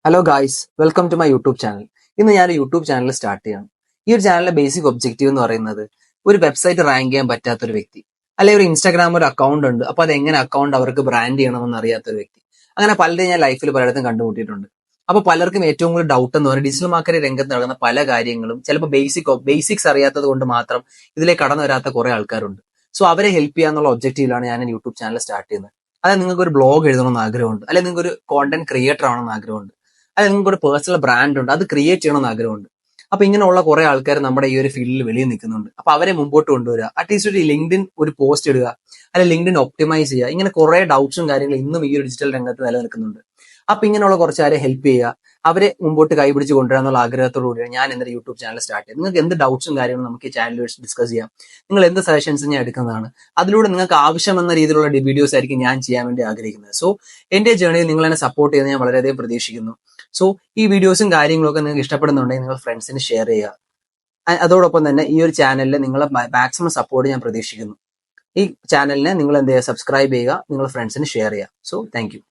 Hello guys, welcome to my YouTube channel. ഇന്ന് ഞാൻ YouTube channel start ചെയ്യണം. ഈ ഒരു ചാനലിന്റെ ബേസിക് ഒബ്ജക്റ്റീവ് എന്ന് പറയുന്നത് ഒരു വെബ്സൈറ്റ് റാങ്ക് ചെയ്യാൻ പറ്റാത്ത ഒരു വ്യക്തി, അല്ലെങ്കിൽ ഒരു ഇൻസ്റ്റാഗ്രാം ഒരു അക്കൗണ്ട് ഉണ്ട്, അപ്പൊ അത് എങ്ങനെ അക്കൗണ്ട് അവർക്ക് ബ്രാൻഡ് ചെയ്യണമെന്ന് അറിയാത്ത ഒരു വ്യക്തി. അങ്ങനെ പലരും ഞാൻ ലൈഫിൽ പലയിടത്തും കണ്ടുമുട്ടിയിട്ടുണ്ട്. അപ്പൊ പലർക്കും ഏറ്റവും കൂടുതൽ ഡൗട്ട് എന്ന് പറയുന്നത് ഡിജിറ്റൽ മാർക്കറ്റിംഗ് രംഗത്ത് നടക്കുന്ന പല കാര്യങ്ങളും ചിലപ്പോൾ ബേസിക്സ് അറിയാത്തത് കൊണ്ട് മാത്രം ഇതിലേക്ക് കടന്നു വരാത്ത കുറെ ആൾക്കാരുണ്ട്. സോ അവരെ ഹെൽപ്പ് ചെയ്യാന്നുള്ള ഒബ്ജക്റ്റീവിലാണ് ഞാൻ യൂട്യൂബ് ചാനൽ സ്റ്റാർട്ട് ചെയ്യുന്നത്. അതായത് നിങ്ങൾക്ക് ഒരു ബ്ലോഗ് എഴുതണമെന്ന് ആഗ്രഹമുണ്ട്, അല്ലെങ്കിൽ നിങ്ങൾക്ക് ഒരു കോണ്ടന്റ് ക്രിയേറ്റർ ആവണമെന്ന് ആഗ്രഹമുണ്ട്, അത് നിങ്ങൾക്ക് ഒരു പേഴ്സണൽ ബ്രാൻഡ് ഉണ്ട്, അത് ക്രിയേറ്റ് ചെയ്യണമെന്ന് ആഗ്രഹമുണ്ട്. അപ്പൊ ഇങ്ങനെയുള്ള കുറെ ആൾക്കാർ നമ്മുടെ ഈ ഒരു ഫീൽഡിൽ വെളിയിൽ നിൽക്കുന്നുണ്ട്. അപ്പൊ അവരെ മുമ്പോട്ട് കൊണ്ടുവരിക, അറ്റ്ലീസ്റ്റ് ഒരു ലിങ്ക്ഡിൻ ഒരു പോസ്റ്റ് ഇടുക, അല്ലെങ്കിൽ ലിങ്ക്ഡിൻ ഒപ്റ്റിമൈസ് ചെയ്യുക. ഇങ്ങനെ കുറെ ഡൗട്ട്സും കാര്യങ്ങളും ഇന്നും ഈ ഒരു ഡിജിറ്റൽ രംഗത്ത് നിലനിൽക്കുന്നുണ്ട്. അപ്പൊ ഇങ്ങനെയുള്ള കുറച്ചാരെ ഹെൽപ്പ് ചെയ്യുക, അവരെ മുമ്പോട്ട് കൈപിടിച്ച് കൊണ്ടുവരാന്നുള്ള ആഗ്രഹത്തോടു കൂടിയാണ് ഞാൻ എന്റെ യൂട്യൂബ് ചാനൽ സ്റ്റാർട്ട് ചെയ്തത്. നിങ്ങൾക്ക് എന്ത് ഡൗട്ട്സും കാര്യങ്ങളും നമുക്ക് ഈ ചാനലിൽ വെച്ച് ഡിസ്കസ് ചെയ്യാം. നിങ്ങൾ എന്ത് സജഷൻസും ഞാൻ എടുക്കുന്നതാണ്. അതിലൂടെ നിങ്ങൾക്ക് ആവശ്യമെന്ന രീതിയിലുള്ള വീഡിയോസ് ആയിരിക്കും ഞാൻ ചെയ്യാൻ വേണ്ടി ആഗ്രഹിക്കുന്നത്. സോ എന്റെ ജേർണിയിൽ നിങ്ങൾ എന്നെ സപ്പോർട്ട് ചെയ്യുന്നത് ഞാൻ വളരെയധികം പ്രതീക്ഷിക്കുന്നു. സോ ഈ വീഡിയോസും കാര്യങ്ങളൊക്കെ നിങ്ങൾക്ക് ഇഷ്ടപ്പെടുന്നുണ്ടെങ്കിൽ നിങ്ങൾ ഫ്രണ്ട്സിന് ഷെയർ ചെയ്യുക. അതോടൊപ്പം തന്നെ ഈ ഒരു ചാനലിൽ നിങ്ങളെ മാക്സിമം സപ്പോർട്ട് ഞാൻ പ്രതീക്ഷിക്കുന്നു. ഈ ചാനലിനെ നിങ്ങൾ എന്ത് ചെയ്യുക, സബ്സ്ക്രൈബ് ചെയ്യുക, നിങ്ങൾ ഫ്രണ്ട്സിന് ഷെയർ ചെയ്യുക. So thank you.